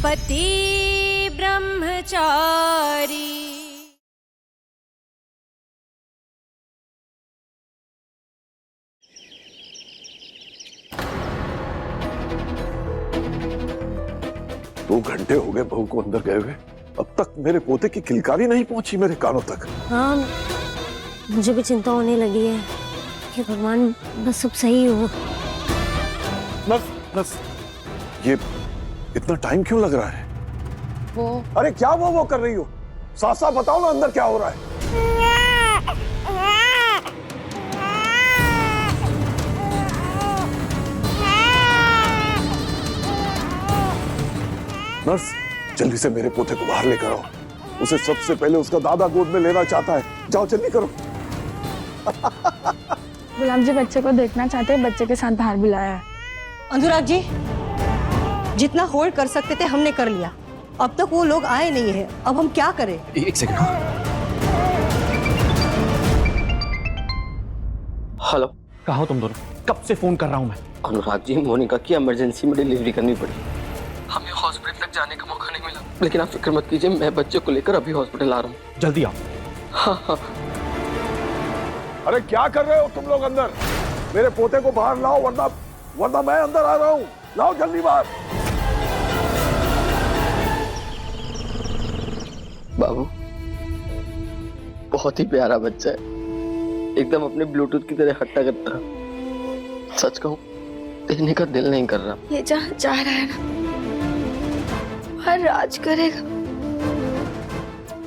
पति ब्रह्मचारी। दो घंटे हो गए बहू को अंदर गए हुए, अब तक मेरे पोते की किलकारी नहीं पहुंची मेरे कानों तक। हाँ, मुझे भी चिंता होने लगी है कि भगवान बस सब सही हो। बस ये इतना टाइम क्यों लग रहा है? वो अरे क्या वो कर रही हो? साफ साफ बताओ ना अंदर क्या हो रहा है। नर्स, जल्दी से मेरे पोते को बाहर लेकर आओ। उसे सबसे पहले उसका दादा गोद में लेना चाहता है। जाओ जल्दी करो। गुलाब जी बच्चे को देखना चाहते हैं, बच्चे के साथ बाहर बुलाया है। अनुराग जी, जितना होल्ड कर सकते थे हमने कर लिया। अब तक वो लोग आए नहीं है, अब हम क्या करें? एक सेकंड। हेलो, कहाँ हो तुम दोनों? कब से फोन कर रहा हूँ मैं। अनुराग जी, मोनिका की इमरजेंसी में डिलीवरी करनी पड़ी। हमें हॉस्पिटल तक जाने का मौका नहीं मिला, लेकिन आप फिक्र मत कीजिए, मैं बच्चे को लेकर अभी हॉस्पिटल आ रहा हूँ। जल्दी आओ। हाँ। अरे क्या कर रहे हो तुम लोग अंदर? मेरे पोते को बाहर लाओ, वरना मैं अंदर आ रहा हूँ। लाओ जल्दी बाहर। बाबू, बहुत ही प्यारा बच्चा है, एकदम अपने ब्लूटूथ की तरह हट्टा करता। सच कहूँ, देखने का दिल नहीं कर रहा। ये जहाँ जा रहा है ना, हर राज करेगा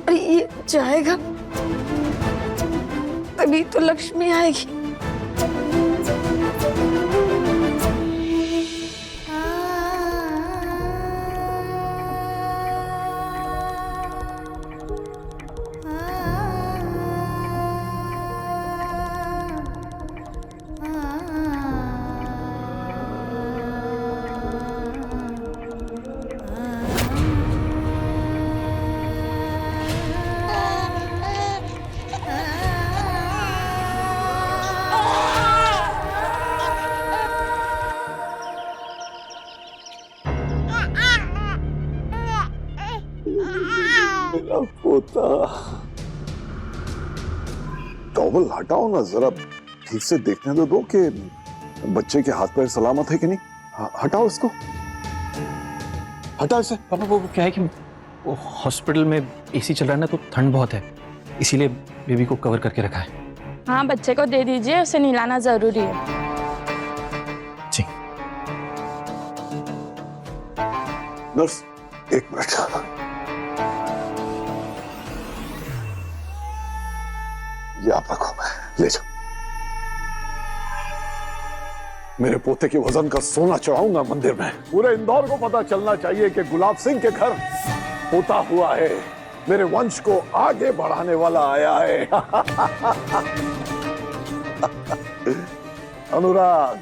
और ये जाएगा तभी तो लक्ष्मी आएगी। मेरा पोता, टॉवल हटाओ ना जरा, ठीक से देखने तो दो कि बच्चे के हाथ पैर सलामत है कि नहीं। हटाओ इसको, हटाओ इसे। पापा, वो क्या है कि वो हॉस्पिटल में एसी चल रहा है ना, तो ठंड बहुत है, इसीलिए बेबी को कवर करके रखा है। हाँ, बच्चे को दे दीजिए, उसे नहलाना जरूरी है। जी। नर्स, एक मिनट। ये आप रखो, ले जाओ। मेरे पोते के वजन का सोना चढ़ाऊंगा मंदिर में। पूरे इंदौर को पता चलना चाहिए कि गुलाब सिंह के घर पोता हुआ है, मेरे वंश को आगे बढ़ाने वाला आया है। अनुराग,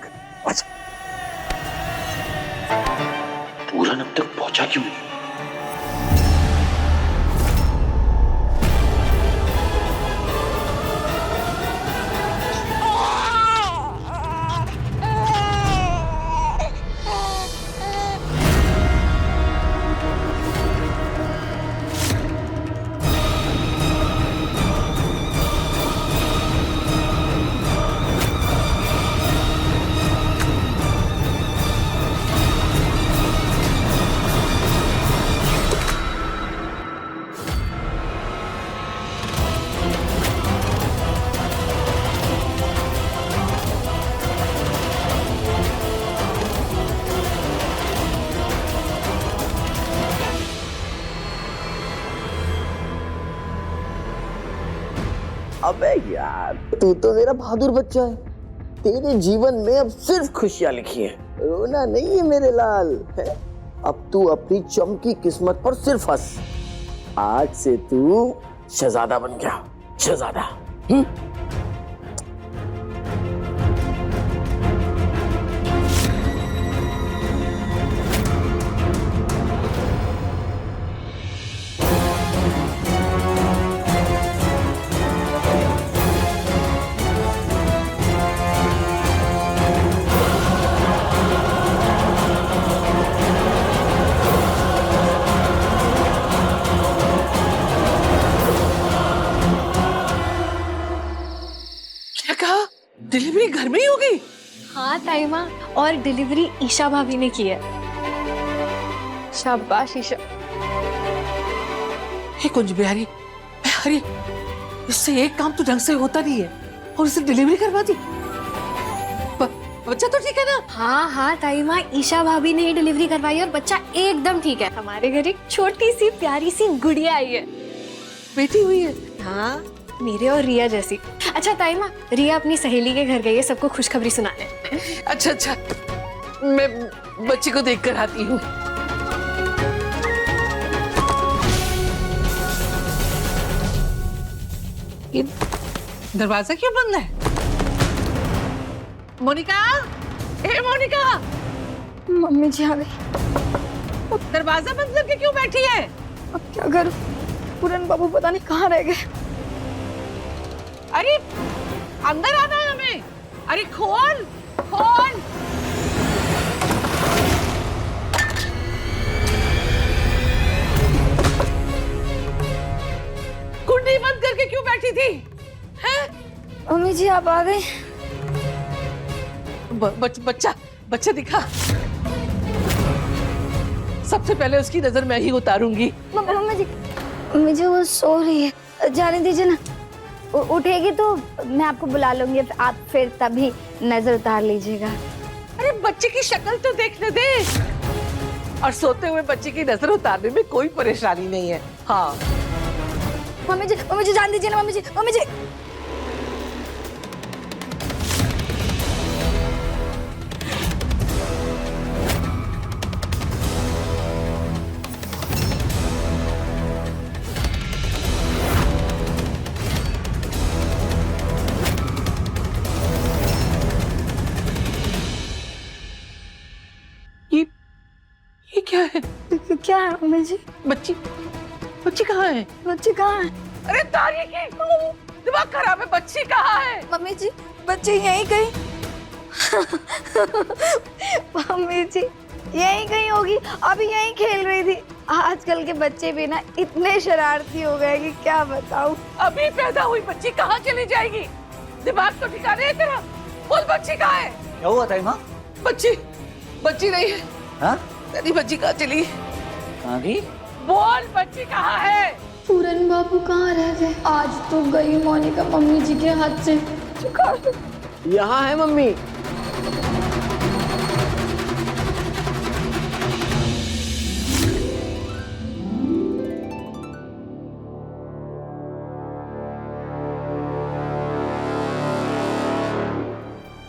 अच्छा पूरन अब तक पहुंचा क्यों नहीं? अबे यार, तू तो मेरा बहादुर बच्चा है। तेरे जीवन में अब सिर्फ खुशियां लिखी है, रोना नहीं है मेरे लाल है? अब तू अपनी चमकी किस्मत पर सिर्फ हंस। आज से तू शहजादा बन गया, शहजादा। डिलीवरी घर में ही होगी? हाँ ताई माँ, और डिलीवरी ईशा भाभी ने की है। शाबाश ईशा। हे कुंज बिहारी, अरे इससे एक काम तो ढंग से होता नहीं है और इसे डिलीवरी करवा दी। बच्चा तो ठीक है ना? हाँ हाँ ताई माँ, ईशा भाभी ने ही डिलीवरी करवाई और बच्चा एकदम ठीक है। हमारे घर एक छोटी सी प्यारी सी गुड़िया आई है। बेटी हुई है? हाँ, मेरे और रिया जैसी। अच्छा ताई माँ, रिया अपनी सहेली के घर गई है सबको खुशखबरी सुनाने। अच्छा अच्छा, मैं बच्ची को देख कर आती हूँ। ये दरवाजा क्यों बंद है? मोनिका, ए मोनिका, मम्मी जी आ गई। दरवाजा बंद करके क्यों बैठी है? अब क्या करूं? पूरन बाबू पता नहीं कहाँ रह गए। अरे अंदर आना है हमें। अरे खोल खोल। कुंडी बंद करके क्यों बैठी थी? हैं? मम्मी जी आप आ गए। बच्चा दिखा। सबसे पहले उसकी नजर मैं ही उतारूंगी। मम्मी जी वो सो रही है, जाने दीजिए ना। उठेगी तो मैं आपको बुला लूंगी, आप फिर तभी नजर उतार लीजिएगा। अरे बच्चे की शक्ल तो देखने दे। और सोते हुए बच्चे की नजर उतारने में कोई परेशानी नहीं है। हाँ मम्मी जी जान दीजिए ना। मम्मी जी ये क्या है? क्या है मम्मी जी? बच्ची कहाँ है? बच्ची कहाँ है? अरे तारीखी, दिमाग खराब है। बच्ची कहाँ है? मम्मी जी बच्ची यहीं कहीं। मम्मी जी यहीं कहीं होगी, अभी यहीं खेल रही थी। आजकल के बच्चे भी ना इतने शरारती हो गए कि क्या बताऊं। अभी पैदा हुई बच्ची कहाँ चली जाएगी? दिमाग तो ठिकाने है तेरा। बोल बच्ची कहाँ है? क्या हुआ ताई माँ? बच्ची नहीं है। हाँ? तेरी बच्ची कहाँ चली? कहाँ गई? बोल बच्ची कहाँ है? पूरन बाबू कहाँ रह गए? आज तो गई मोनिका मम्मी जी के हाथ से। यहाँ है मम्मी।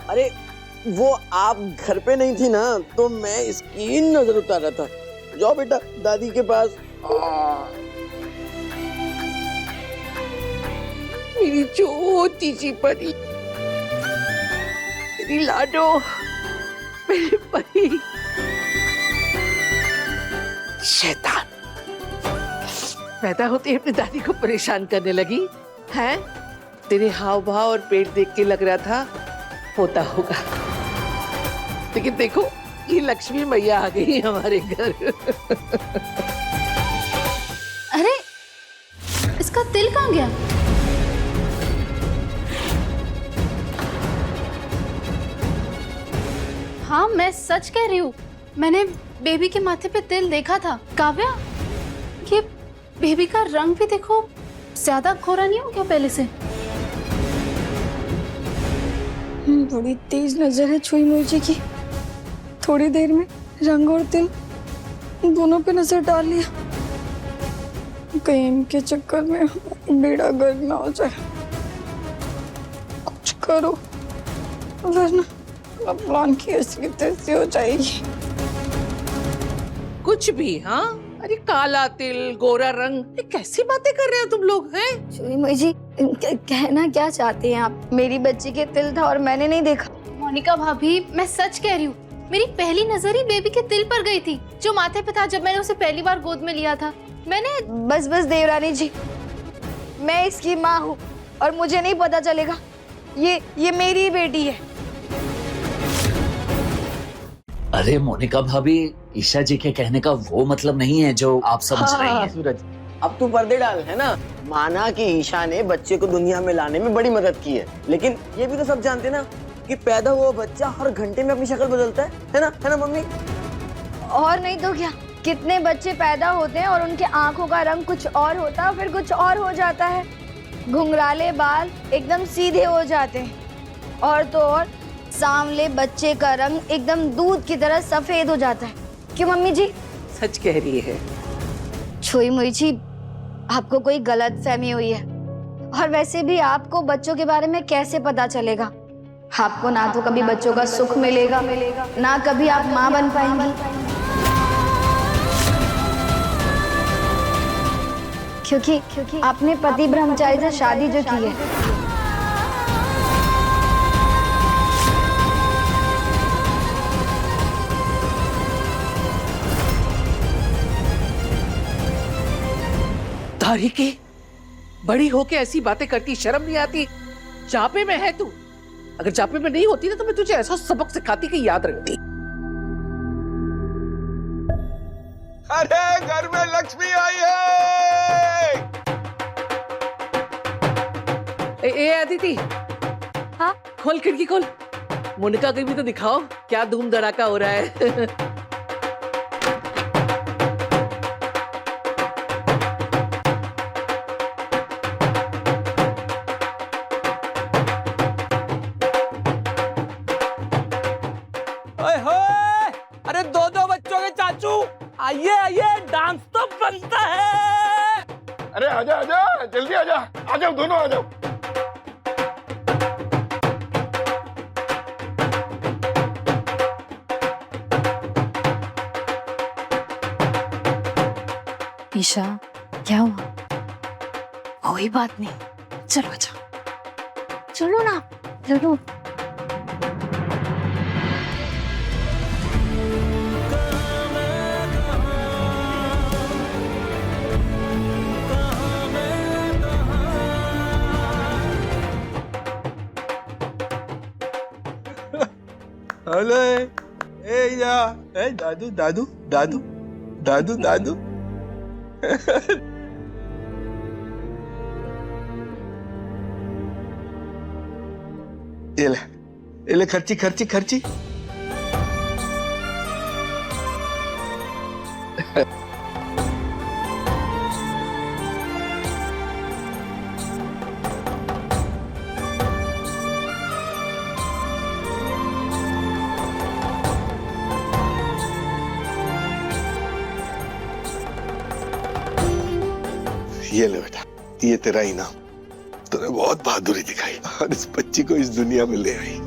अरे वो आप घर पे नहीं थी ना, तो मैं इसकी नजर उतार रहा था। जाओ बेटा दादी के पास। मेरी छोटी सी परी, मेरी लाडो, मेरी परी। शैतान, पैदा होते ही अपनी दादी को परेशान करने लगी है। तेरे हाव भाव और पेट देख के लग रहा था होता होगा, लेकिन देखो ये लक्ष्मी मैया आ गई हमारे घर। अरे इसका तिल कहाँ गया? हाँ मैं सच कह रही हूँ, मैंने बेबी के माथे पे तिल देखा था। काव्या, ये बेबी का रंग भी देखो ज्यादा गोरा नहीं हो गया पहले से? बड़ी तेज नजर है छुई मुझे की। थोड़ी देर में रंग और तिल दोनों पे नजर डाल लिया। कहीं इनके चक्कर में बेड़ा गर्क ना हो जाए। कुछ करो वरना प्लान की असलियत तैसी हो जाएगी। कुछ भी? हाँ, अरे काला तिल, गोरा रंग, ये कैसी बातें कर रहे हो तुम लोग हैं? छुई मुझे कहना क्या चाहते हैं आप? मेरी बच्ची के तिल था और मैंने नहीं देखा। मोनिका भाभी, मैं सच कह रही हूँ, मेरी पहली नजर ही बेबी के तिल पर गई थी जो माथे पे था जब मैंने उसे पहली बार गोद में लिया था। मैंने बस देवरानी जी, मैं इसकी माँ हूँ और मुझे नहीं पता चलेगा? ये मेरी बेटी है। अरे मोनिका भाभी, ईशा जी के कहने का वो मतलब नहीं है जो आप समझ रही हैं। सूरज, अब तू पर्दे डाल, है ना? माना कि ईशा ने बच्चे को दुनिया में लाने में बड़ी मदद की है, लेकिन ये भी तो सब जानते ना कि पैदा हुआ बच्चा हर घंटे में अपनी शक्ल बदलता है ना मम्मी? और नहीं तो क्या, कितने बच्चे पैदा होते हैं और उनके आंखों का रंग कुछ और होता है, फिर कुछ और हो जाता है। घुंघराले बाल एकदम सीधे हो जाते हैं, और तो और सांवले बच्चे का रंग एकदम दूध की तरह सफेद हो जाता है। क्यों मम्मी जी? सच कह रही है। छुई मुई जी, आपको कोई गलत फहमी हुई है। और वैसे भी आपको बच्चों के बारे में कैसे पता चलेगा? आपको ना तो कभी बच्चों का सुख मिलेगा, ना कभी आप माँ बन पाएंगी, क्योंकि आपने पति ब्रह्मचारी से शादी जो की है। तारिके, बड़ी होके ऐसी बातें करती, शर्म नहीं आती? जापे में है तू। अगर जापे में नहीं होती ना तो मैं तुझे ऐसा सबक सिखाती कि याद रखती। अरे घर में लक्ष्मी आई है। ए अदिति, हाँ खोल खिड़की खोल। मोनिका की भी तो दिखाओ क्या धूम धड़ाका हो रहा है। अरे दो बच्चों के चाचू, आइए आइए, डांस तो बनता है। अरे आजा आजा, जल्दी आजा, आ जाओ दोनों आ जाओ। ईशा, क्या हुआ? कोई बात नहीं, चलो अच्छा, चलो ना, चलो। हेलो, दादू दादू दादू दादू दादू। ये ले खर्ची खर्ची खर्ची। ये ले बेटा, ये तेरा इनाम। तूने बहुत बहादुरी दिखाई और इस बच्ची को इस दुनिया में ले आई।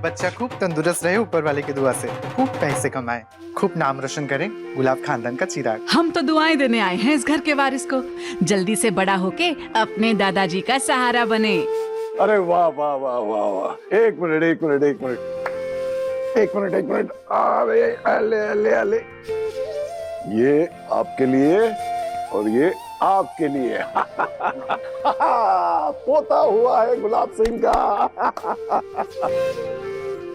बच्चा खूब तंदुरुस्त रहे, ऊपर वाले की दुआ से खूब पैसे कमाए, खूब नाम रोशन करें, गुलाब खानदान का चिराग। हम तो दुआएं देने आए हैं इस घर के वारिस को, जल्दी से बड़ा होके अपने दादाजी का सहारा बने। अरे वाह वाह वाह वाह वाह। एक मिनट एक मिनट एक मिनट एक मिनट एक मिनट। अरे अले अले अले, ये आपके लिए और ये आपके लिए। पोता हुआ है गुलाब सिंह का।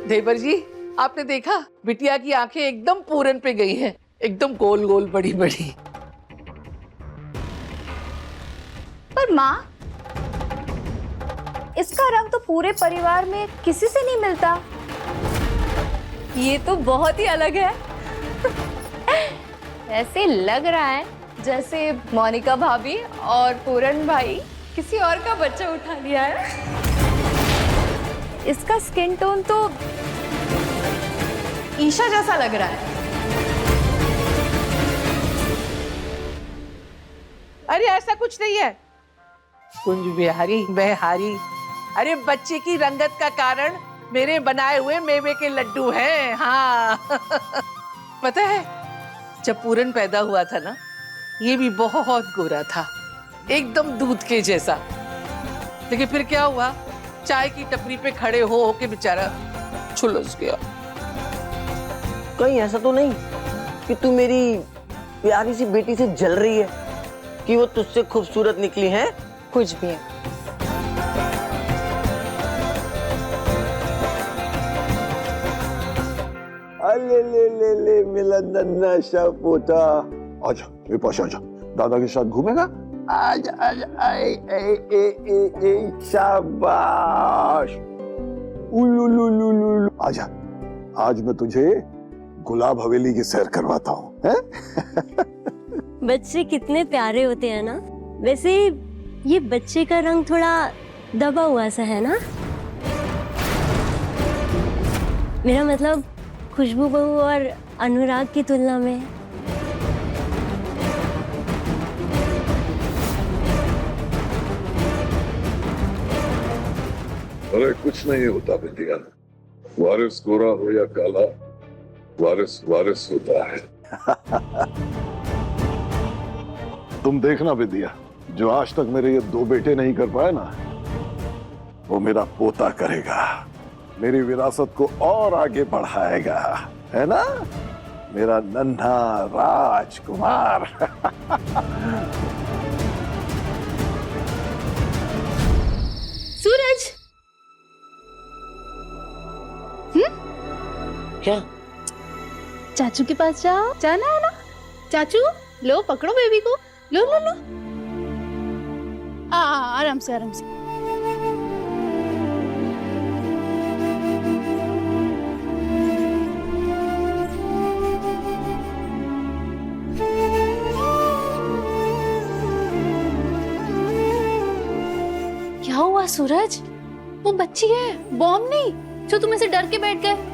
देवर जी, आपने देखा बिटिया की आंखें एकदम पूरन पे गई हैं, एकदम गोल गोल बड़ी बड़ी। पर माँ, इसका रंग तो पूरे परिवार में किसी से नहीं मिलता। ये तो बहुत ही अलग है। ऐसे लग रहा है जैसे मोनिका भाभी और पूरन भाई किसी और का बच्चा उठा लिया है। इसका स्किन टोन तो ईशा जैसा लग रहा है। अरे ऐसा कुछ नहीं है कुंज बिहारी बहारी। अरे बच्चे की रंगत का कारण मेरे बनाए हुए मेवे के लड्डू हैं। हाँ। पता है, जब पूरन पैदा हुआ था ना, ये भी बहुत गोरा था, एकदम दूध के जैसा। लेकिन फिर क्या हुआ, चाय की टपरी पे खड़े हो के बेचारा झुलस गया। कहीं ऐसा तो नहीं कि तू मेरी प्यारी सी बेटी से जल रही है कि वो तुझसे खूबसूरत निकली है? कुछ भी है। अले ले ले ले मेरा नन्हा सा पोता, आजा मेरे पास आजा, दादा के साथ घूमेगा? आजा आजा, ए ए ए ए ए शाबाश, उलुलुलुलुलु, आजा, आज मैं तुझे गुलाब हवेली की सैर करवाता हूँ, हैं? बच्चे कितने प्यारे होते हैं ना। वैसे ये बच्चे का रंग थोड़ा दबा हुआ सा है ना। मेरा मतलब खुशबू बहू और अनुराग की तुलना में। अरे कुछ नहीं होता बिटिया, वारिस गोरा हो या काला, वारिस वारिस होता है। तुम देखना विद्या, जो आज तक मेरे ये 2 बेटे नहीं कर पाए ना, वो मेरा पोता करेगा, मेरी विरासत को और आगे बढ़ाएगा, है ना मेरा नन्हा राजकुमार। सूरज, क्या? चाचू के पास जाओ, जाना है ना। चाचू लो, पकड़ो बेबी को, लो लो लो। आराम से आराम से। क्या हुआ सूरज? वो बच्ची है, बॉम्ब नहीं, जो तुम ऐसे डर के बैठ गए।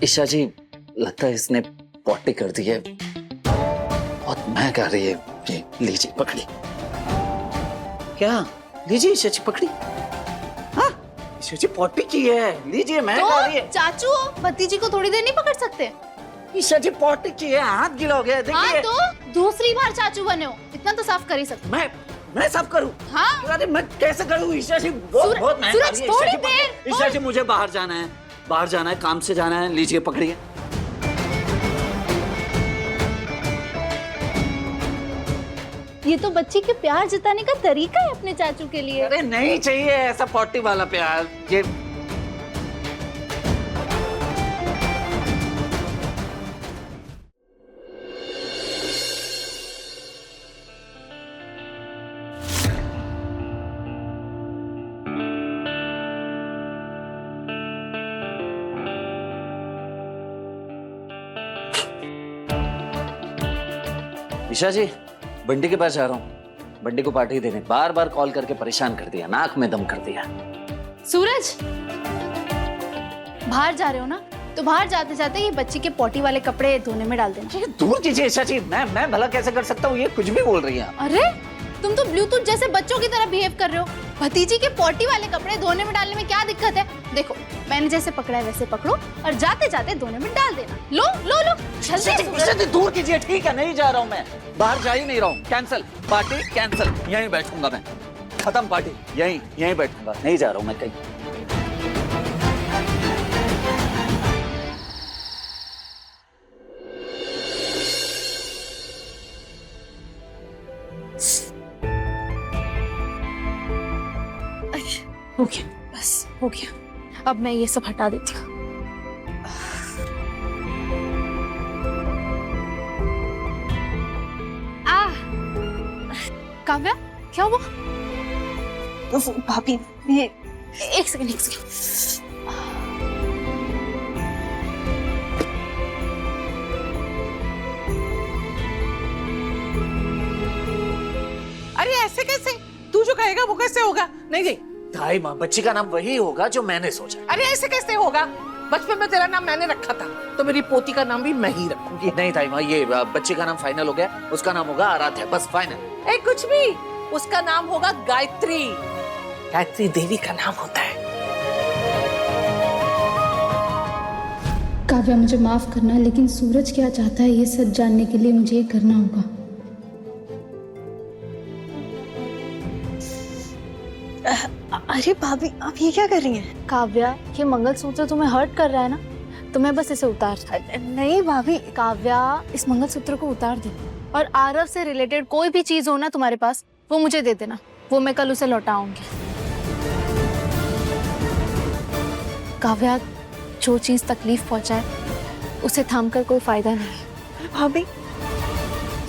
ईशा जी, लगता है इसने पॉटी कर दी है, बहुत महंग आ रही है। ये लीजिए पकड़ी। क्या? लीजिए ईशा जी पकड़ी। हाँ, ईशा जी पॉटी की है, लीजिए, महंग आ रही है। चाचू भतीजी को थोड़ी देर नहीं पकड़ सकते? ईशा जी पॉटी की है, हाथ गीला हो गया, देखिए। हाँ, तो दूसरी बार चाचू बने हो, इतना तो साफ कर ही सकते। मैं साफ करूं? हाँ। अरे मैं कैसे करूं ईशा जी, बहुत महंग आ रही है। थोड़ी देर। ईशा जी मुझे बाहर जाना है, बाहर जाना है, काम से जाना है, लीजिए पकड़िए। ये तो बच्ची के प्यार जताने का तरीका है अपने चाचू के लिए। अरे नहीं चाहिए ऐसा पॉटी वाला प्यार, ये ईशा जी, बंटी के पास जा रहा हूँ, बंटी को पार्टी देने। बार बार कॉल करके परेशान कर दिया, नाक में दम कर दिया। सूरज, बाहर जा रहे हो ना, तो बाहर जाते जाते ये बच्ची के पॉटी वाले कपड़े धोने में डाल देना। दूर कीजिए ईशा जी, मैं भला कैसे कर सकता हूँ, ये कुछ भी बोल रही है। अरे तुम तो ब्लूटूथ जैसे बच्चों की तरह बिहेव कर रहे हो। भतीजी के पॉटी वाले कपड़े धोने में डालने में क्या दिक्कत है? देखो, मैंने जैसे पकड़ा है वैसे पकड़ो और जाते जाते धोने में डाल देना। लो लो लो, जल्दी। दूर कीजिए, ठीक है, नहीं जा रहा हूँ मैं, बाहर जा ही नहीं रहा हूँ। कैंसिल, पार्टी कैंसिल, यहीं बैठूंगा मैं, खत्म पार्टी, यहीं बैठूंगा, नहीं जा रहा हूँ मैं कहीं। हो गया, बस हो गया। अब मैं ये सब हटा देती हूँ। काव्या, क्या हुआ? भाभी, ये एक सेकंड। अरे ऐसे कैसे? तू जो कहेगा वो कैसे होगा? नहीं ताई माँ, बच्ची का नाम वही होगा जो मैंने सोचा। अरे ऐसे कैसे होगा? बचपन में तेरा नाम मैंने रखा था, तो मेरी पोती का नाम भी मैं ही रखूंगी। नहीं ताई माँ, ये बच्ची का नाम फाइनल हो गया, उसका नाम होगा आराध्या, बस फाइनल। कुछ भी, उसका नाम होगा गायत्री। गायत्री देवी का नाम होता है। काव्या मुझे माफ करना, लेकिन सूरज क्या चाहता है ये सच जानने के लिए मुझे ये करना होगा। अरे भाभी आप ये क्या कर रही हैं? काव्या, ये मंगलसूत्र तुम्हें हर्ट कर रहा है ना, तो मैं बस इसे उतार। नहीं भाभी, काव्या, इस मंगलसूत्र को उतार दे और आरव से रिलेटेड कोई भी चीज हो ना तुम्हारे पास, वो मुझे दे देना, वो मैं कल उसे लौटाऊंगी। काव्या, जो चीज तकलीफ पहुंचाए उसे थामकर कोई फायदा नहीं। भाभी।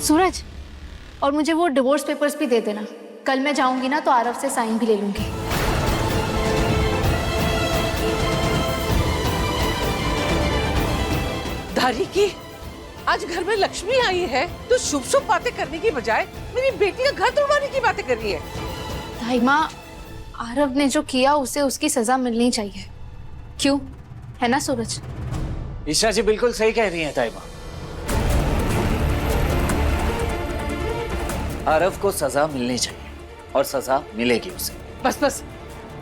सूरज, और मुझे वो डिवोर्स पेपर्स भी दे देना, कल मैं जाऊंगी ना तो आरव से साइन भी ले लूंगी। धारी की, आज घर में लक्ष्मी आई है तो शुभ शुभ बातें करने की बजाय मेरी बेटी का घर तोड़वाने की बातें कर रही है। दाई माँ, आरव ने जो किया उसे उसकी सजा मिलनी चाहिए, क्यों? है ना सूरज? ईशा जी बिल्कुल सही कह रही हैं ताई माँ। आरव को सजा मिलनी चाहिए और सजा मिलेगी उसे। बस बस,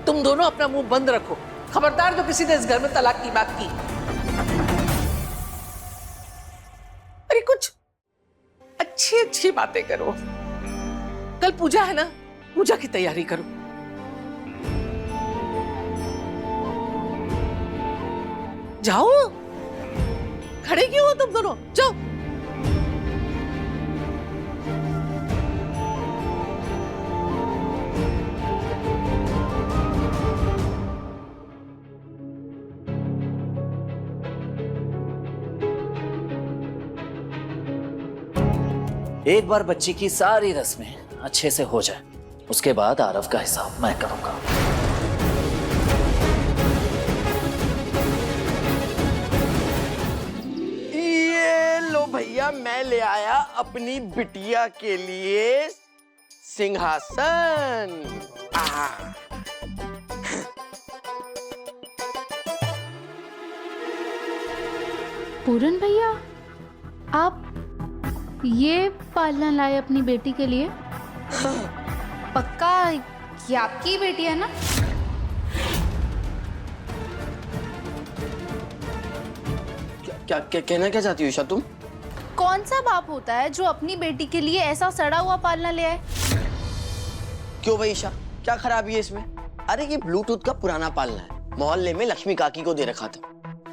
तुम दोनों अपना मुंह बंद रखो। खबरदार जो किसी ने इस घर में तलाक की बात की। अरे कुछ अच्छी अच्छी बातें करो। कल पूजा है ना, पूजा की तैयारी करो। जाओ, खड़े क्यों हो तुम दोनों? जाओ। एक बार बच्ची की सारी रस्में अच्छे से हो जाए, उसके बाद आरव का हिसाब मैं करूंगा। ये लो भैया, मैं ले आया अपनी बिटिया के लिए सिंहासन। पूरन भैया, आप ये पालना लाए अपनी बेटी के लिए? पक्का ये आपकी बेटी है ना? क्या कहना क्या चाहती हो ईशा तुम? कौन सा बाप होता है जो अपनी बेटी के लिए ऐसा सड़ा हुआ पालना ले आए? क्यों भाई ईशा, क्या खराबी है इसमें? अरे ये ब्लूटूथ का पुराना पालना है, मोहल्ले में लक्ष्मी काकी को दे रखा था,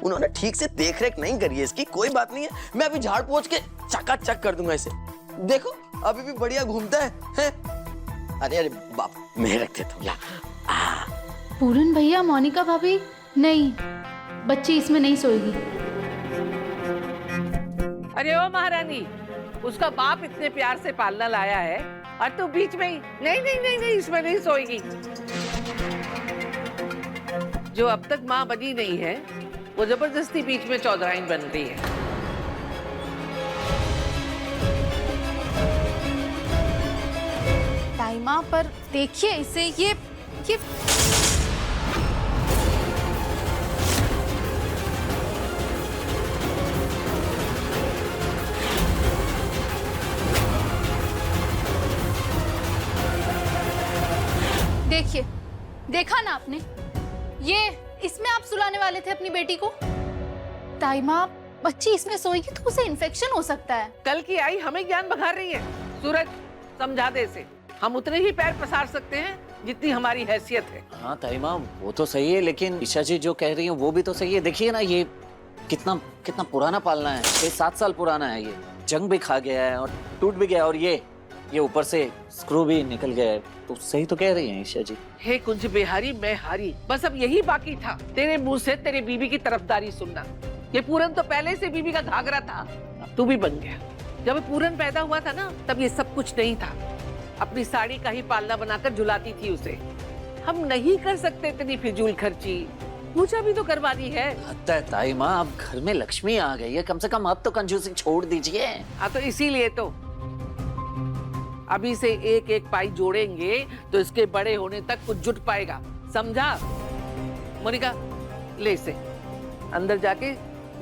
उन्होंने ठीक से देख रेख नहीं करी है इसकी। कोई बात नहीं है, मैं अभी झाड़ पोंछ के चकाचक कर दूंगा इसे। देखो अभी भी बढ़िया घूमता है? अरे अरे बाप, मैं रख देता हूँ। पूरन भैया, मोनिका भाभी, नहीं, बच्ची इसमें नहीं सोएगी। अरे ओ महारानी, उसका बाप इतने प्यार से पालना लाया है और तू बीच में ही नहीं नहीं नहीं नहीं, इसमें नहीं सोएगी। जो अब तक माँ बनी नहीं है वो जबरदस्ती बीच में चौधराइन बन रही है। टाइमा पर देखिए इसे, ये देखिए, देखा ना आपने, ये इसमें आप सुलाने वाले थे अपनी बेटी को। टाइमा, बच्ची इसमें सोएगी तो उसे इन्फेक्शन हो सकता है। कल की आई हमें ज्ञान बघार रही है। सूरज, समझा दे इसे, हम उतने ही पैर पसार सकते हैं जितनी हमारी हैसियत है। हाँ ताई माँ, वो तो सही है, लेकिन ईशा जी जो कह रही है वो भी तो सही है। देखिए ना, ये कितना कितना पुराना पालना है, 6-7 साल पुराना है। ये जंग भी खा गया है और टूट भी गया, और ये ऊपर से स्क्रू भी निकल गया है। तो सही तो कह रही हैं ईशा जी। हे कुंज बिहारी, मैं हारी, बस अब यही बाकी था तेरे मुंह से तेरे बीबी की तरफदारी सुनना। ये पूरन तो पहले से बीबी का घाघरा था, तू भी बन गया। जब पूरन पैदा हुआ था ना, तब ये सब कुछ नहीं था। अपनी साड़ी का ही पालना बनाकर झुलाती थी उसे। हम नहीं कर सकते इतनी फिजूल खर्ची, पूजा भी तो करवानी है। ताई माँ, अब घर में लक्ष्मी आ गई है, कम से कम अब तो कंजूसी छोड़ दीजिए। हाँ, तो इसीलिए तो अभी से एक एक पाई जोड़ेंगे तो इसके बड़े होने तक कुछ जुट पाएगा, समझा? मोनिका, ले इसे अंदर जाके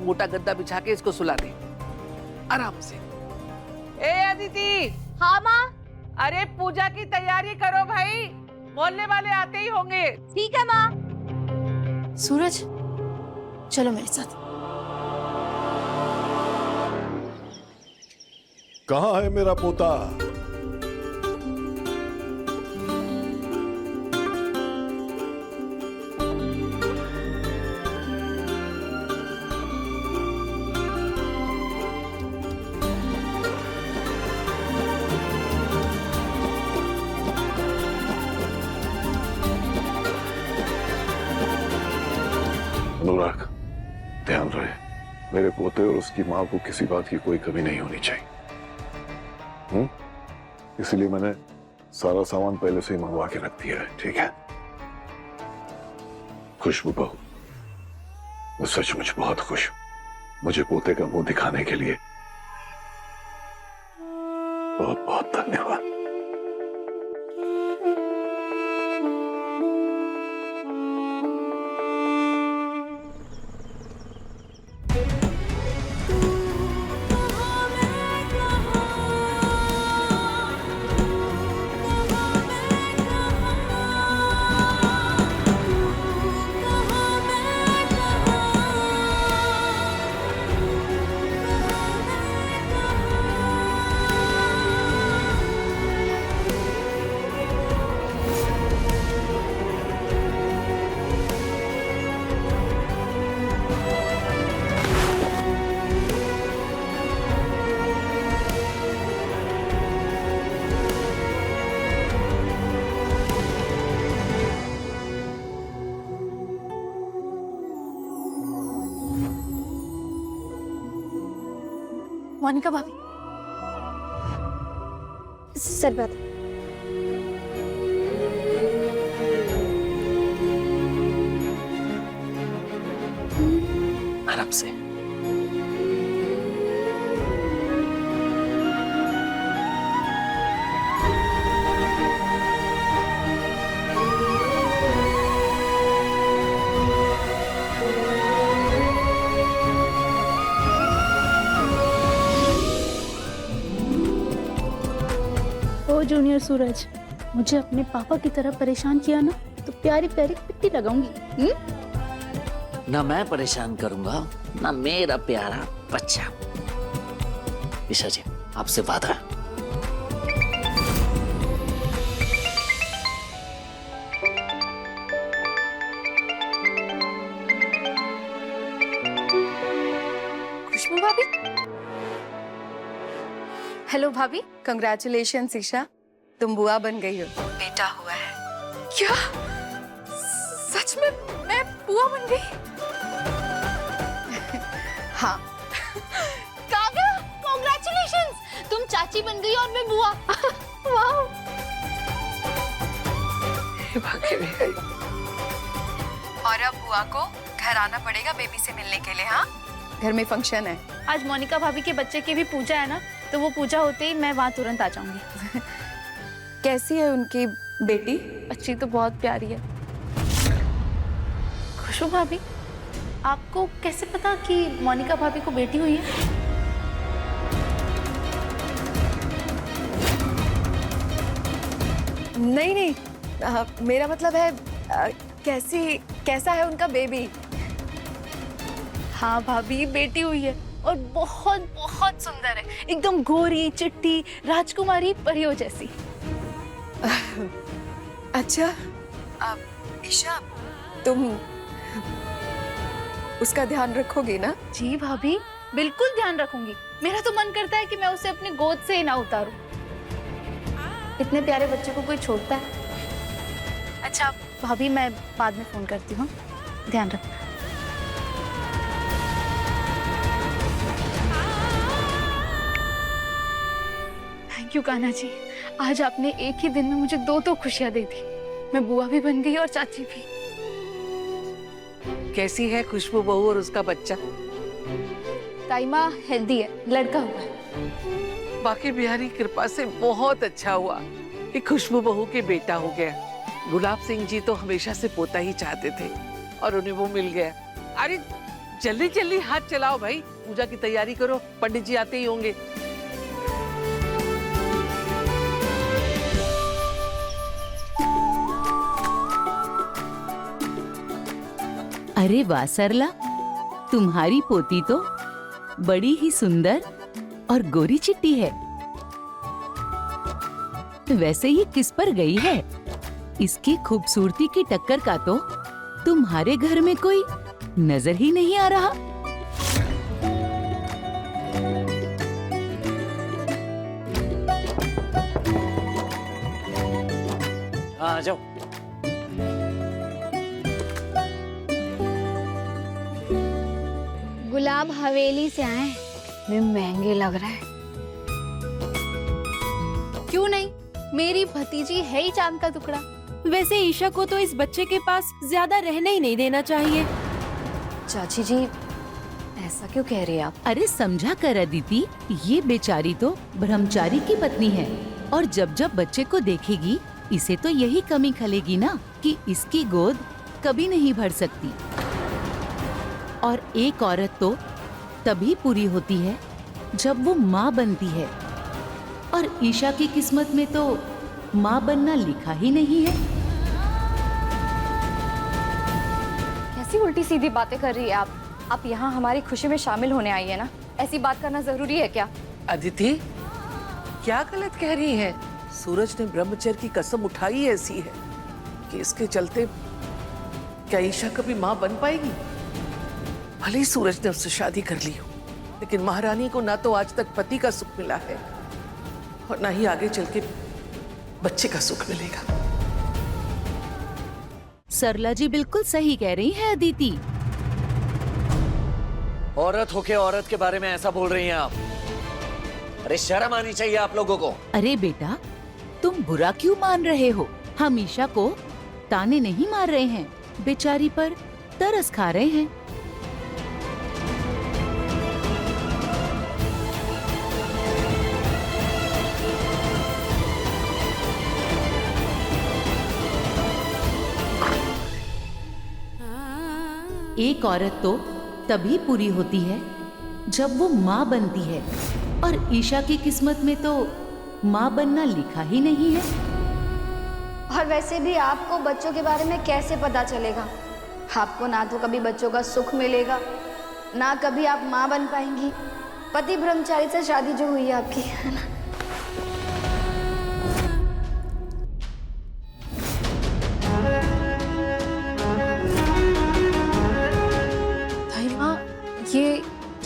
मोटा गद्दा बिछा के इसको सुला दे आराम से। ए अदिति। हाँ माँ। अरे पूजा की तैयारी करो भाई, मोहल्ले वाले आते ही होंगे। ठीक है माँ। सूरज, चलो मेरे साथ। कहाँ है मेरा पोता? अनुराग, ध्यान रहे, मेरे पोते और उसकी माँ को किसी बात की कोई कमी नहीं होनी चाहिए। इसलिए मैंने सारा सामान पहले से ही मंगवा के रख दिया है, ठीक है? खुशबू बहू, मैं सचमुच बहुत खुश हूं। मुझे पोते का मुंह दिखाने के लिए बहुत बहुत धन्यवाद। मोनिका भाभी, सर बात। आराम से। जूनियर सूरज, मुझे अपने पापा की तरह परेशान किया ना तो प्यारी प्यारी पिट्टी लगाऊंगी। ना मैं परेशान करूंगा, ना मेरा प्यारा बच्चा। ईशा जी, आपसे वादा है। खुशबू भाभी। हेलो भाभी। कंग्रेचुलेशन ईशा, तुम बुआ बन गई हो। बेटा हुआ है। क्या सच में मैं बुआ बन गई? हाँ। काव्या, कांग्रेचुलेशंस, तुम चाची बन गई और मैं बुआ। वाह। और अब बुआ को घर आना पड़ेगा बेबी से मिलने के लिए। हाँ, घर में फंक्शन है। आज मोनिका भाभी के बच्चे की भी पूजा है ना, तो वो पूजा होते ही मैं वहाँ तुरंत आ जाऊंगी। कैसी है उनकी बेटी? अच्छी तो बहुत प्यारी है। खुशबू भाभी, आपको कैसे पता कि मोनिका भाभी को बेटी हुई है? नहीं नहीं, मेरा मतलब है कैसा है उनका बेबी? हाँ भाभी, बेटी हुई है और बहुत बहुत सुंदर है, एकदम गोरी चिट्टी राजकुमारी परियों जैसी। अच्छा, ईशा, तुम उसका ध्यान रखोगी ना? जी भाभी, बिल्कुल ध्यान रखूंगी। मेरा तो मन करता है कि मैं उसे अपनी गोद से ही ना उतारूं। इतने प्यारे बच्चे को कोई छोड़ता है? अच्छा भाभी, मैं बाद में फोन करती हूँ, ध्यान रखना। थैंक यू कान्हा जी, आज आपने एक ही दिन में मुझे दो खुशियां दे दी। मैं बुआ भी बन गई और चाची भी। कैसी है खुशबू बहू और उसका बच्चा? ताई माँ हेल्दी है, लड़का हुआ है। बाकी बिहारी कृपा से बहुत अच्छा हुआ कि खुशबू बहू के बेटा हो गया। गुलाब सिंह जी तो हमेशा से पोता ही चाहते थे और उन्हें वो मिल गया। अरे जल्दी जल्दी हाथ चलाओ भाई, पूजा की तैयारी करो, पंडित जी आते ही होंगे। अरे वाह सरला, तुम्हारी पोती तो बड़ी ही सुंदर और गोरी चिट्टी है। वैसे ये किस पर गई है? इसकी खूबसूरती की टक्कर का तो तुम्हारे घर में कोई नजर ही नहीं आ रहा। हाँ, आ जाओ। गुलाब हवेली से आए, वे महंगे लग रहे हैं। क्यों नहीं, मेरी भतीजी है ही चांद का टुकड़ा। वैसे ईशा को तो इस बच्चे के पास ज्यादा रहने ही नहीं देना चाहिए। चाची जी, ऐसा क्यों कह रही हैं आप? अरे समझा कर अदिति, ये बेचारी तो ब्रह्मचारी की पत्नी है और जब जब बच्चे को देखेगी इसे तो यही कमी खलेगी ना कि इसकी गोद कभी नहीं भर सकती। और एक औरत तो तभी पूरी होती है जब वो माँ बनती है, और ईशा की किस्मत में तो माँ बनना लिखा ही नहीं है। कैसी उल्टी सीधी बातें कर रही है आप? आप यहाँ हमारी खुशी में शामिल होने आई है ना, ऐसी बात करना जरूरी है क्या? अदिति, क्या गलत कह रही है? सूरज ने ब्रह्मचर्य की कसम उठाई ऐसी है कि इसके चलते क्या ईशा कभी माँ बन पाएगी? भले ही सूरज ने उससे शादी कर ली हो, लेकिन महारानी को ना तो आज तक पति का सुख मिला है और ना ही आगे चल के बच्चे का सुख मिलेगा। सरला जी बिल्कुल सही कह रही है अदिति। औरत होके औरत के बारे में ऐसा बोल रही हैं आप? अरे शर्म आनी चाहिए आप लोगों को। अरे बेटा, तुम बुरा क्यों मान रहे हो? हम ईशा को ताने नहीं मार रहे हैं, बेचारी पर तरस खा रहे हैं। एक औरत तो तभी पूरी होती है जब वो माँ बनती है, और ईशा की किस्मत में तो माँ बनना लिखा ही नहीं है। और वैसे भी आपको बच्चों के बारे में कैसे पता चलेगा? आपको ना तो कभी बच्चों का सुख मिलेगा, ना कभी आप माँ बन पाएंगी। पति ब्रह्मचारी से शादी जो हुई है आपकी, है ना?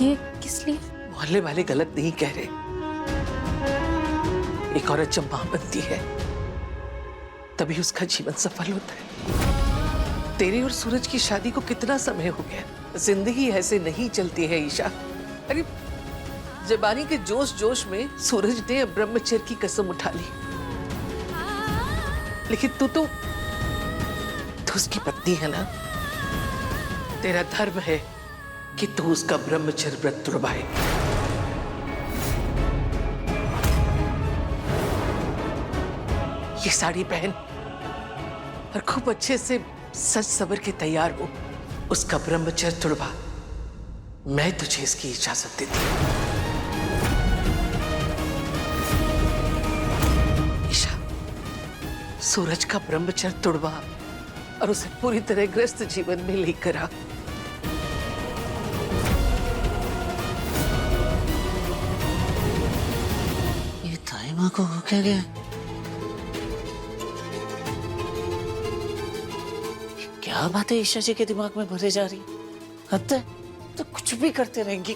ये किस लिए? मोहल्ले वाले गलत नहीं कह रहे। एक औरत जब मां बनती है तभी उसका जीवन सफल होता है। तेरे और सूरज की शादी को कितना समय हो गया? जिंदगी ऐसे नहीं चलती है ईशा। अरे जवानी के जोश जोश में सूरज ने ब्रह्मचर्य की कसम उठा ली, लेकिन तू तो उसकी पत्नी है ना। तेरा धर्म है कि तू उसका ब्रह्मचर्य व्रत तुड़वाए। ये साड़ी पहन और खूब अच्छे से सज सवर के तैयार हो, उसका ब्रह्मचर्य तुड़वा। मैं तुझे इसकी इजाजत देती हूँ। ईशा, सूरज का ब्रह्मचर्य तुड़वा और उसे पूरी तरह ग्रस्त जीवन में लेकर आ। माँ को हो क्या गया? क्या बात है ईशा जी के दिमाग में भरे जा रही? हद है, तो कुछ भी करते रहेंगी।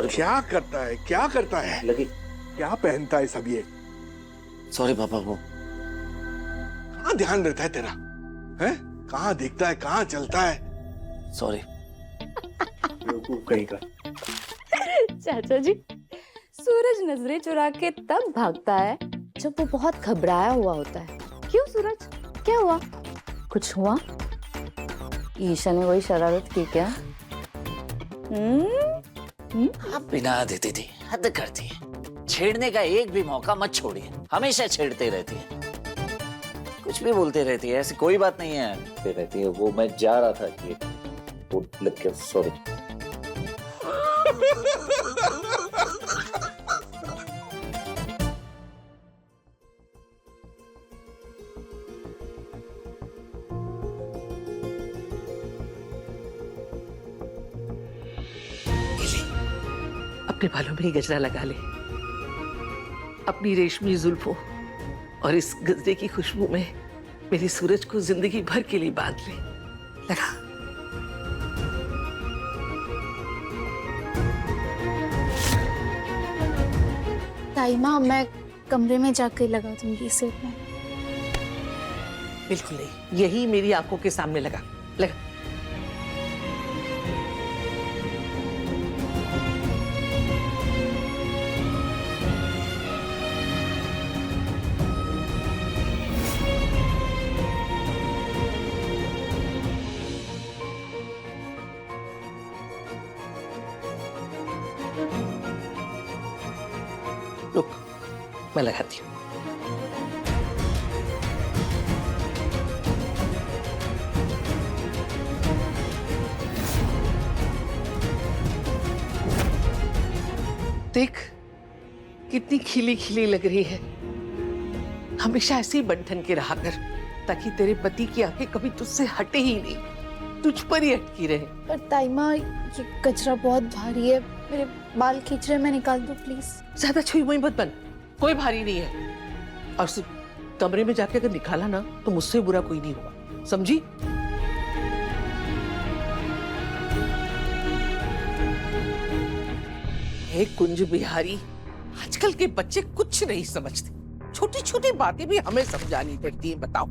क्या करता है, क्या करता है? लगी क्या पहनता है सब ये? सॉरी पापा, वो कहाँ ध्यान रहता है तेरा? हैं? कहाँ देखता है, कहाँ चलता है? सॉरी। कहीं का चाचा जी, सूरज नजरें चुरा के तब भागता है जब वो बहुत घबराया हुआ होता है। क्यों सूरज, क्या हुआ? कुछ हुआ? ईशा ने कोई शरारत की क्या? आप बिना देती थी, हद करती है। छेड़ने का एक भी मौका मत छोड़िए, हमेशा छेड़ते रहती है, कुछ भी बोलते रहती है। ऐसी कोई बात नहीं है, रहती है। वो मैं जा रहा था कि वो लग गया, सॉरी। अपने बालों में ही गजरा लगा ले। अपनी रेशमी जुल्फों और इस गजरे की खुशबू में मेरी सूरज को जिंदगी भर के लिए बांध ले। लगा। ताई माँ, मैं कमरे में जाकर लगा दूंगी इसे। बिल्कुल नहीं, यही मेरी आंखों के सामने लगा। रुक, मैं लगाती हूँ। देख कितनी खिली खिली लग रही है। हमेशा ऐसे ही बंधन के रहा कर, ताकि तेरे पति की आंखें कभी तुझसे हटे ही नहीं, तुझ पर ही अटकी रहे। पर ताई माँ, ये कचरा बहुत भारी है, मेरे बाल खींच रहे, मैं निकाल दूं प्लीज। ज्यादा छुई मुई मत बन, कोई भारी नहीं है। और सिर्फ कमरे में जाके अगर निकाला ना तो मुझसे बुरा कोई नहीं होगा, समझी? हे कुंज बिहारी, आजकल के बच्चे कुछ नहीं समझते, छोटी छोटी बातें भी हमें समझानी पड़ती हैं। बताओ।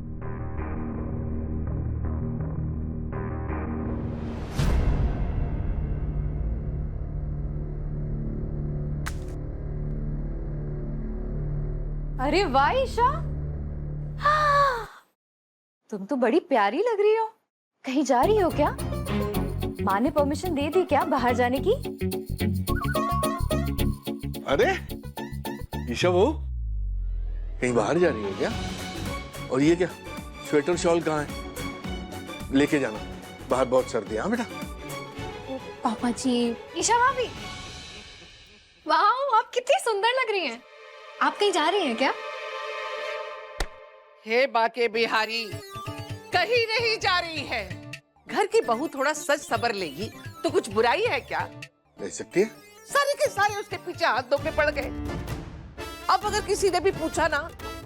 अरे वाह ईशा, तुम तो बड़ी प्यारी लग रही हो। कहीं जा रही हो क्या? माँ ने परमिशन दे दी क्या बाहर जाने की? अरे ईशा, वो कहीं बाहर जा रही हो क्या? और ये क्या, स्वेटर शॉल कहाँ है? लेके जाना, बाहर बहुत सर्दी है। हाँ बेटा। पापा जी। ईशा भाभी, वाह, आप कितनी सुंदर लग रही हैं। आप कहीं जा रही हैं क्या? हे बाके बिहारी, कहीं नहीं जा रही है। घर की बहू थोड़ा सज सबर लेगी तो कुछ बुराई है क्या? ले सकती है। सारे के सारे उसके पीछे हाथ धो के पड़ गए। अब अगर किसी ने भी पूछा ना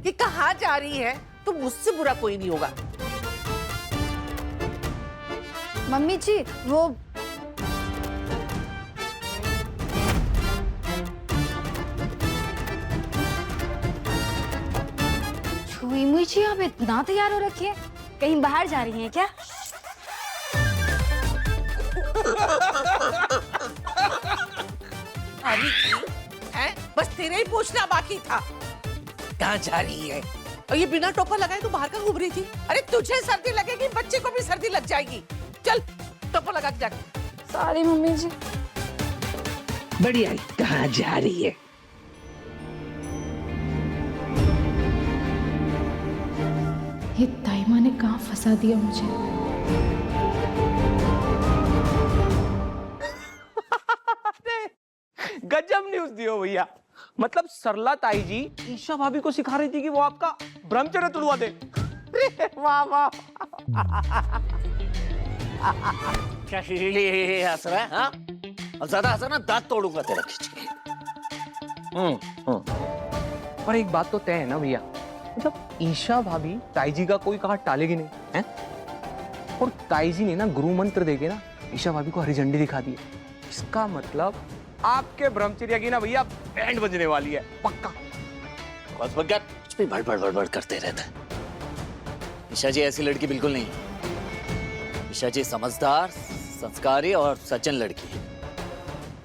कि कहाँ जा रही है तो मुझसे बुरा कोई नहीं होगा। मम्मी जी, वो छुई मुई जी, आप इतना तैयार हो रखी है, कहीं बाहर जा रही हैं क्या? अरे हैं? बस तेरे ही पूछना बाकी था, कहाँ जा रही है? और ये बिना टोपा लगाए तो बाहर का घूम रही थी। अरे तुझे सर्दी लगेगी, बच्चे को भी सर्दी लग जाएगी। चल टोपा लगा के जाके। सॉरी मम्मी जी। बढ़िया, कहाँ जा रही है? ये ताई माँ ने कहाँ फंसा दिया मुझे। गजब न्यूज दियो भैया। मतलब सरला ताई जी ईशा भाभी को सिखा रही थी कि वो आपका ब्रह्मचर्य तोड़वा दे। वाह वाह। क्या हंस रहा है? हाँ, अब ज्यादा हंसा ना दांत तोड़ूंगा तेरा खींच के। पर एक बात तो तय है ना भैया, मतलब ईशा भाभी ताई जी का कोई कहा टालेगी नहीं है। और ताई जी ने ना गुरु मंत्र देके ना ईशा भाभी को हरी झंडी दिखा दी है। इसका मतलब आपके ब्रह्मचर्य की ना भैया बैंड बजने वाली है, पक्का। बस बगैर कुछ भी बड़बड़ करते रहते हैं। ईशा जी ऐसी लड़की बिल्कुल नहीं। ईशा जी समझदार, संस्कारी और सज्जन लड़की है।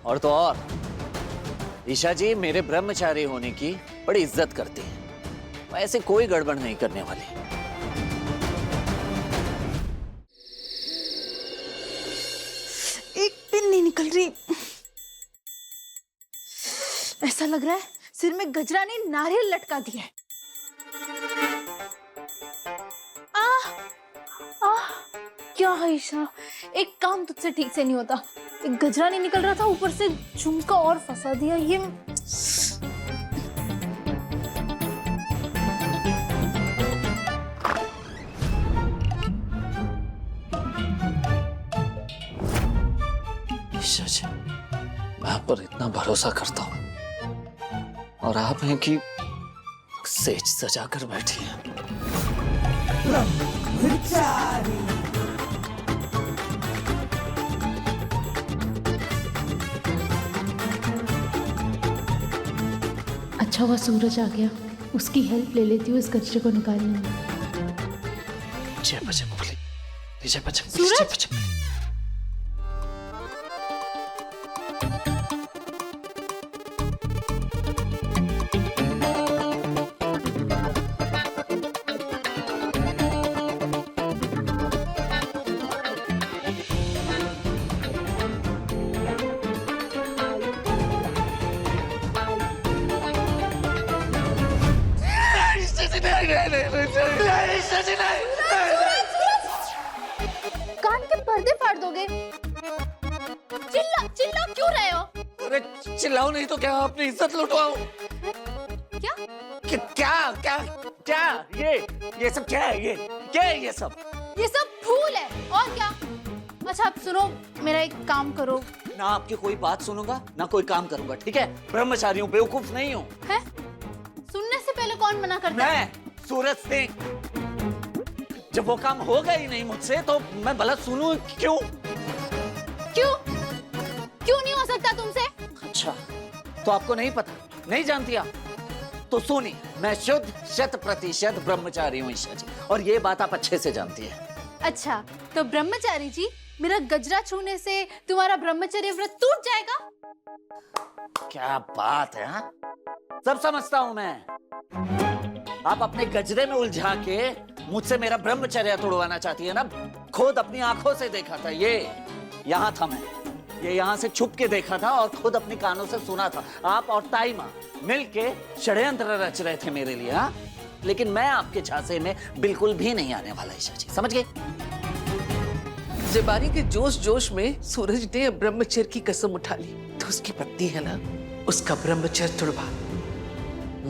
और तो और ईशा जी मेरे ब्रह्मचारी होने की बड़ी इज्जत करती है। ऐसे कोई गड़बड़ नहीं करने वाली। एक पिन नहीं निकल रही। ऐसा लग रहा है सिर में गजरा ने नारियल लटका दिया है। क्या है ईशा, एक काम तुझसे ठीक से नहीं होता। एक गजरा नहीं निकल रहा था, ऊपर से झुमका और फंसा दिया। ये ईशा जी, मैं आप पर इतना भरोसा करता हूँ और आप हैं कि सेज सजा कर बैठी है। अच्छा हुआ सूरज आ गया, उसकी हेल्प ले लेती हूँ इस कचरे को निकालने में। जय बजरंग बली, जय बजरंग बली, सूरज? जय बजरंग बली। कान के पर्दे फाड़ दोगे? चिल्ला चिल्ला क्यों रहे हो? अरे चिल्लाओ नहीं तो क्या अपनी इज्जत लुटवाओ? क्या? क्या क्या क्या ये सब क्या है? ये क्या है ये सब? ये सब फूल है और क्या? अच्छा आप सुनो, मेरा एक काम करो। ना आपकी कोई बात सुनूंगा ना कोई काम करूंगा, ठीक है? ब्रह्मचारी हूँ, बेवकूफ नहीं हूँ। है? सुनने से पहले कौन मना करता है? मैं सूरज सिंह। जब वो काम होगा ही नहीं मुझसे तो मैं भला सुनूं क्यों? क्यों? क्यों नहीं हो सकता तुमसे? अच्छा, तो आपको नहीं पता, नहीं जानती आप? तो सुनी, मैं शुद्ध 100% ब्रह्मचारी हूँ ईशा जी, और ये बात आप अच्छे से जानती है। अच्छा, तो ब्रह्मचारी जी, मेरा गजरा छूने से तुम्हारा ब्रह्मचर्य व्रत टूट जाएगा? क्या बात है, हाँ? सब समझता हूँ मैं। आप अपने गजरे में उलझा के मुझसे मेरा ब्रह्मचर्य तोड़वाना चाहती है ना? खुद अपनी आंखों से देखा था, ये यहाँ था मैं, ये यहाँ से छुप के देखा था और खुद अपनी कानों से सुना था। आप और ताई माँ मिलके षड्यंत्र रच रहे थे मेरे लिए, हाँ? लेकिन मैं आपके झांसे में बिल्कुल भी नहीं आने वाला ईशा जी, समझ गए? जबानी के जोश जोश में सूरज ने ब्रह्मचर्य की कसम उठा ली, तो उसकी पत्नी है ना, उसका ब्रह्मचर्य तुड़वा।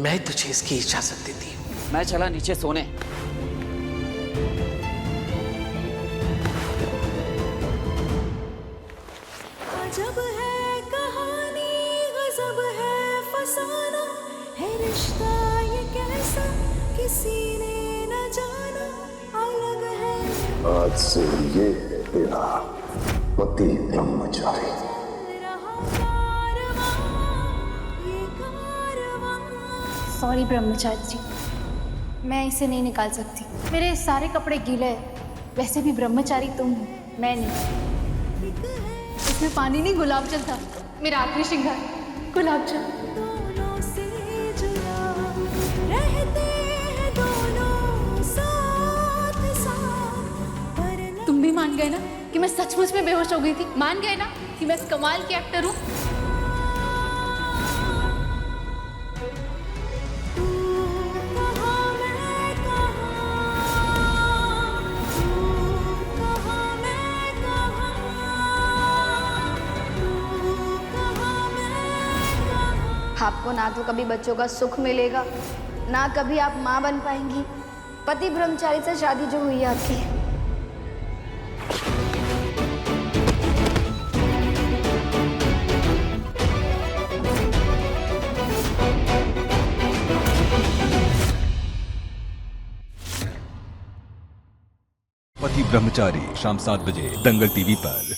मैं तुझे इसकी इजाजत देती हूँ। मैं चला नीचे सोने। अजब है कहानी, गजब है फसाना, है रिश्ता ये कैसा किसी ने न जाना, अलग है। आज से ये है तेरा पति ब्रह्मचारी। सॉरी ब्रह्मचारी जी, मैं इसे नहीं निकाल सकती। मेरे सारे कपड़े गीले हैं। वैसे भी ब्रह्मचारी तुम हो, मैं नहीं। इसमें पानी नहीं, गुलाब जल था। मेरा आखिरी श्रृंगार गुलाब जल। दोनों से जुड़ा रहते हैं दोनों साथ साथ। तुम भी मान गए ना कि मैं सचमुच में बेहोश हो गई थी? मान गए ना कि मैं कमाल की एक्टर हूँ? आपको ना तो कभी बच्चों का सुख मिलेगा, ना कभी आप माँ बन पाएंगी। पति ब्रह्मचारी से शादी जो हुई है आपकी। पति ब्रह्मचारी शाम 7 बजे दंगल टीवी पर।